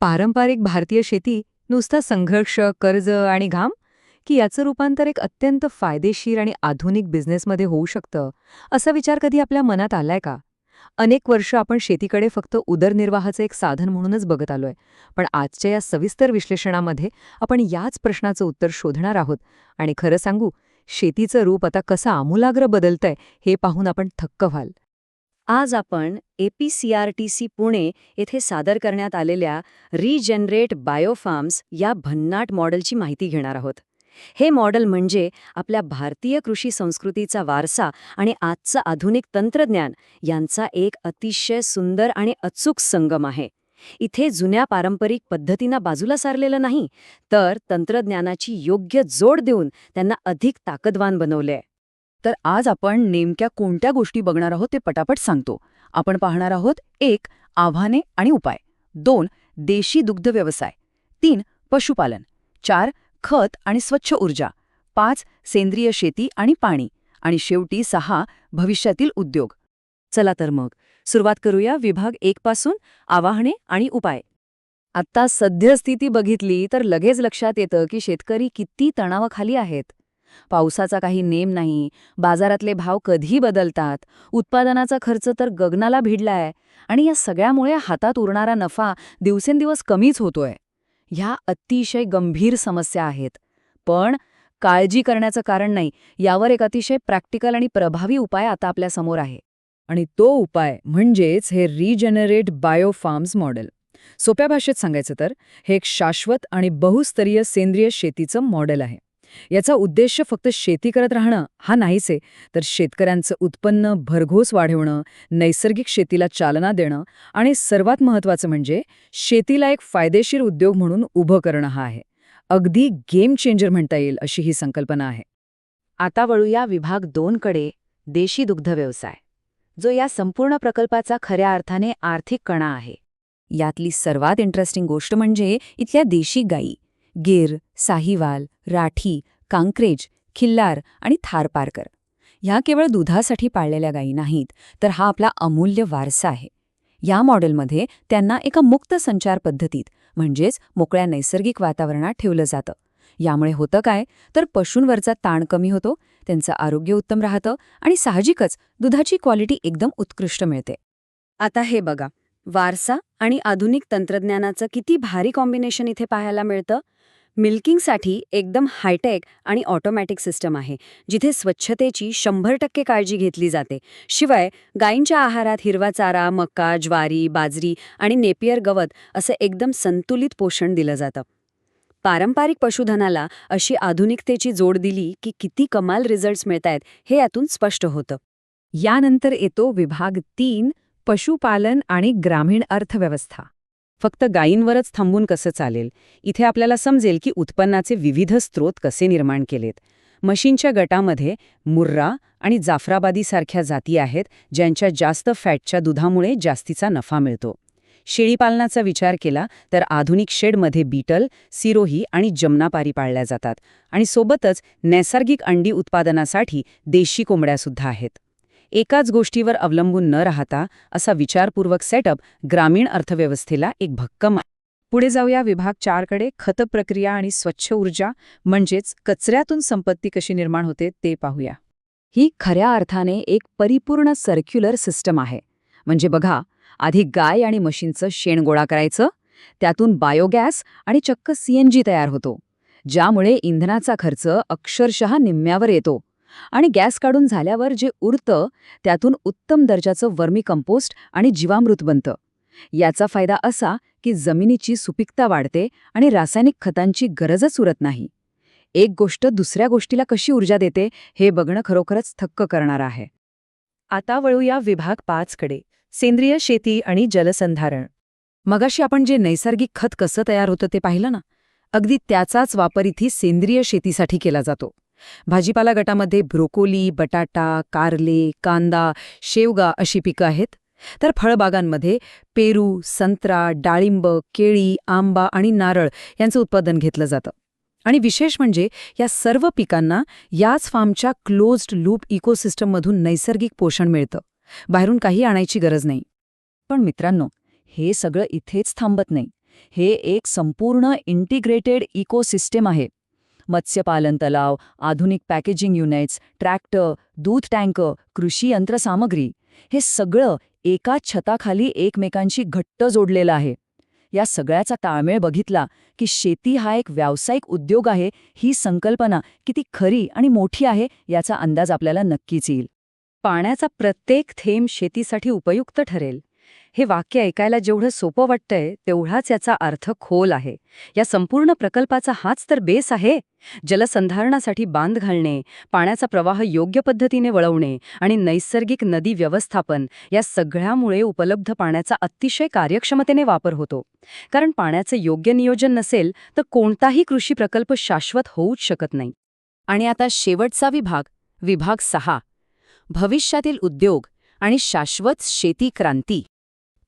पारंपरिक भारतीय शेती नुसता संघर्ष, कर्ज आणि घाम, की याचं रूपांतर एक अत्यंत फायदेशीर आणि आधुनिक बिझनेसमध्ये होऊ शकतं, असा विचार कधी आपल्या मनात आलाय का? अनेक वर्ष आपण शेतीकडे फक्त उदरनिर्वाहाचं एक साधन म्हणूनच बघत आलोय. पण आजच्या या सविस्तर विश्लेषणामध्ये आपण याच प्रश्नाचं उत्तर शोधणार आहोत. आणि खरं सांगू, शेतीचं रूप आता कसं आमूलाग्र बदलतंय हे पाहून आपण थक्क व्हाल. आज आपण APCRTC पुणे येथे सादर करण्यात आलेल्या रिजनरेट बायोफार्म्स या भन्नाट मॉडेलची माहिती घेणार आहोत. हे मॉडेल म्हणजे आपल्या भारतीय कृषी संस्कृतीचा वारसा आणि आजचं आधुनिक तंत्रज्ञान यांचा एक अतिशय सुंदर आणि अचूक संगम आहे. इथे जुन्या पारंपरिक पद्धतींना बाजूला सारलेलं नाही, तर तंत्रज्ञानाची योग्य जोड देऊन त्यांना अधिक ताकदवान बनवलंय. तर आज आपण नेमक्या कोणत्या गोष्टी बघणार आहोत ते पटापट सांगतो. आपण पाहणार आहोत 1. आव्हाने आणि उपाय, 2. देशी दुग्ध व्यवसाय, 3. पशुपालन, 4. खत आणि स्वच्छ ऊर्जा, 5. सेंद्रिय शेती आणि पाणी, आणि शेवटी 6. भविष्यातील उद्योग. चला तर मग सुरुवात करूया विभाग 1 पासून, आवाहने आणि उपाय. आता सद्यस्थिती बघितली तर लगेच लक्षात येतं की शेतकरी किती तणावाखाली आहेत. पावसाचा काही नेम नाही, बाजारातले भाव कधी बदलतात, उत्पादनाचा खर्च तर गगनाला भिडलाय आणि या सगळ्यामुळे हातात उरणारा नफा दिवसेंदिवस कमीच होतोय. ह्या अतिशय गंभीर समस्या आहेत. पण काळजी करण्याचं कारण नाही, यावर एक अतिशय प्रॅक्टिकल आणि प्रभावी उपाय आता आपल्या समोर आहे. आणि तो उपाय म्हणजेच हे रिजनरेट बायोफार्म्स मॉडेल. सोप्या भाषेत सांगायचं तर हे एक शाश्वत आणि बहुस्तरीय सेंद्रिय शेतीचं मॉडेल आहे. याचा उद्देश फक्त शेती करत राहणं हा नाहीच आहे, तर शेतकऱ्यांचं उत्पन्न भरघोस वाढवणं, नैसर्गिक शेतीला चालना देणं आणि सर्वात महत्त्वाचं म्हणजे शेतीला एक फायदेशीर उद्योग म्हणून उभं करणं हा आहे. अगदी गेम चेंजर म्हणता येईल अशी ही संकल्पना आहे. आता वळूया विभाग 2 कडे, देशी दुग्ध व्यवसाय, जो या संपूर्ण प्रकल्पाचा खऱ्या अर्थाने आर्थिक कणा आहे. यातली सर्वात इंटरेस्टिंग गोष्ट म्हणजे इथल्या देशी गायी, गिर, साहिवाल, राठी, कांक्रेज, खिल्लार आणि थारपारकर. ह्या केवळ दुधासाठी पाळलेल्या गायी नाहीत, तर हा आपला अमूल्य वारसा आहे. या मॉडेलमध्ये त्यांना एका मुक्त संचार पद्धतीत म्हणजेच मोकळ्या नैसर्गिक वातावरणात ठेवलं जातं. यामुळे होतं काय, तर पशूंवरचा ताण कमी होतो, त्यांचं आरोग्य उत्तम राहतं आणि साहजिकच दुधाची क्वालिटी एकदम उत्कृष्ट मिळते. आता हे बघा, वारसा आणि आधुनिक तंत्रज्ञानाचं किती भारी कॉम्बिनेशन इथे पाहायला मिळतं. मिल्किंगसाठी एकदम हायटेक आणि ऑटोमॅटिक सिस्टम आहे, जिथे स्वच्छतेची 100% काळजी घेतली जाते. शिवाय गायींच्या आहारात हिरवा चारा, मका, ज्वारी, बाजरी आणि नेपियर गवत असं एकदम संतुलित पोषण दिलं जातं. पारंपरिक पशुधनाला अशी आधुनिकतेची जोड दिली की किती कमाल रिझल्ट्स मिळतायत हे यातून स्पष्ट होतं. यानंतर येतो विभाग 3, पशुपालन आणि ग्रामीण अर्थव्यवस्था. फक्त गायींवरच थांबून कसं चालेल, इथे आपल्याला समजेल की उत्पन्नाचे विविध स्रोत कसे निर्माण केलेत. म्हशींच्या गटामध्ये मुर्रा आणि जाफराबादीसारख्या जाती आहेत, ज्यांच्या जास्त फॅटच्या दुधामुळे जास्तीचा नफा मिळतो. शेळीपालनाचा विचार केला तर आधुनिक शेडमध्ये बीटल, सिरोही आणि जमनापारी पाळल्या जातात, आणि सोबतच नैसर्गिक अंडी उत्पादनासाठी देशी कोंबड्यासुद्धा आहेत. एकाच गोष्टीवर अवलंबून न राहता असा विचारपूर्वक सेटअप ग्रामीण अर्थव्यवस्थेला एक भक्कम. पुढे जाऊया विभाग 4 कडे, खत प्रक्रिया आणि स्वच्छ ऊर्जा म्हणजेच कचऱ्यातून संपत्ती कशी निर्माण होते ते पाहूया. ही खऱ्या अर्थाने एक परिपूर्ण सर्क्युलर सिस्टम आहे. म्हणजे बघा, आधी गाय आणि म्हशींचं शेण गोळा करायचं, त्यातून बायोगॅस आणि चक्क CNG तयार होतो, ज्यामुळे इंधनाचा खर्च अक्षरशः निम्म्यावर येतो. आणि गॅस काढून झाल्यावर जे उरतं त्यातून उत्तम दर्जाचं वर्मी कंपोस्ट आणि जीवामृत बनतं. याचा फायदा असा की जमिनीची सुपीकता वाढते आणि रासायनिक खतांची गरजच उरत नाही. एक गोष्ट दुसऱ्या गोष्टीला कशी ऊर्जा देते हे बघणं खरोखरच थक्क करणार आहे. आता वळूया विभाग 5 कडे, सेंद्रिय शेती आणि जलसंधारण. मगाशी आपण जे नैसर्गिक खत कसं तयार होतं ते पाहिलं ना, अगदी त्याचाच वापर इथे सेंद्रिय शेतीसाठी केला जातो. भाजीपाला गटामध्ये ब्रोकोली, बटाटा, कारले, कांदा, शेवगा अशी पिकं आहेत. तर फळबागांमध्ये पेरू, संत्रा, डाळिंब, केळी, आंबा आणि नारळ यांचं उत्पादन घेतलं जातं. आणि विशेष म्हणजे या सर्व पिकांना याच फार्मच्या क्लोज्ड लूप इकोसिस्टममधून नैसर्गिक पोषण मिळतं. बाहेरून काही आणायची गरज नाही. पण मित्रांनो, हे सगळं इथेच थांबत नाही. हे एक संपूर्ण इंटिग्रेटेड इकोसिस्टम आहे. मत्स्यपालन तलाव, आधुनिक पॅकेजिंग युनिट्स, ट्रॅक्टर, दूध टँकर, कृषी यंत्रसामग्री हे सगळं एकाच छताखाली एकमेकांशी घट्ट जोडलेलं आहे. या सगळ्याचा ताळमेळ बघितला की शेती हा एक व्यावसायिक उद्योग आहे, ही संकल्पना किती खरी आणि मोठी आहे याचा अंदाज आपल्याला नक्कीच येईल. पाण्याचा प्रत्येक थेंब शेतीसाठी उपयुक्त ठरेल. हे वाक्य ऐकायला जेवढं सोपं वाटतंय तेवढाच याचा अर्थ खोल आहे. या संपूर्ण प्रकल्पाचा हाच तर बेस आहे. जलसंधारणासाठी बांध घालणे, पाण्याचा प्रवाह योग्य पद्धतीने वळवणे आणि नैसर्गिक नदी व्यवस्थापन या सगळ्यामुळे उपलब्ध पाण्याचा अतिशय कार्यक्षमतेने वापर होतो. कारण पाण्याचे योग्य नियोजन नसेल तर कोणताही कृषी प्रकल्प शाश्वत होऊच शकत नाही. आणि आता शेवटचा विभाग, विभाग 6, भविष्यातील उद्योग आणि शाश्वत शेती क्रांती.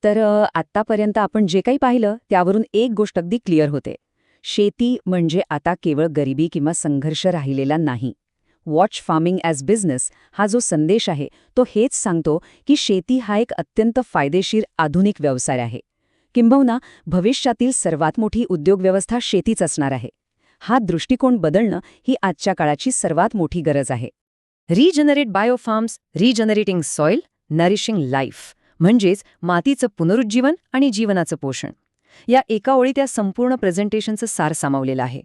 तर आत्तापर्यंत आपण जे काही पाहिलं त्यावरून एक गोष्ट अगदी क्लिअर होते. शेती म्हणजे आता केवळ गरिबी किंवा संघर्ष राहिलेला नाही. वॉच फार्मिंग ॲज बिझनेस हा जो संदेश आहे तो हेच सांगतो की शेती हा एक अत्यंत फायदेशीर आधुनिक व्यवसाय आहे. किंबहुना भविष्यातील सर्वात मोठी उद्योगव्यवस्था शेतीच असणार आहे. हा दृष्टिकोन बदलणं ही आजच्या काळाची सर्वात मोठी गरज आहे. रिजनरेट बायोफार्म्स, रिजनरेटिंग सॉइल, नरिशिंग लाईफ म्हणजेच मातीचं पुनरुज्जीवन आणि जीवनाचं पोषण. या एका ओळीत या संपूर्ण प्रेझेंटेशनचं सार सामावलेलं आहे.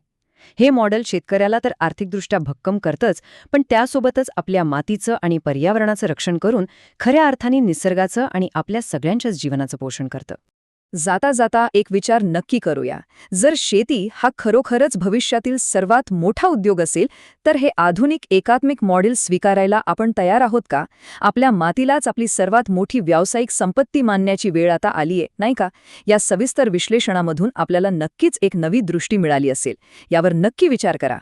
हे मॉडेल शेतकऱ्याला तर आर्थिकदृष्ट्या भक्कम करतंच, पण त्यासोबतच आपल्या मातीचं आणि पर्यावरणाचं रक्षण करून खऱ्या अर्थाने निसर्गाचं आणि आपल्या सगळ्यांच्याच जीवनाचं पोषण करतं. जाता जाता एक विचार नक्की करूया. जर शेती हा खरोखरच भविष्यातील सर्वात मोठा उद्योग असेल तर हे आधुनिक एकात्मिक मॉडेल स्वीकारायला आपण तयार आहोत का? आपल्या मातीलाच आपली सर्वात मोठी व्यावसायिक संपत्ती मानण्याची वेळ आता आलीये, नाही का? या सविस्तर विश्लेषणामधून आपल्याला नक्कीच एक नवी दृष्टी मिळाली असेल. यावर नक्की विचार करा.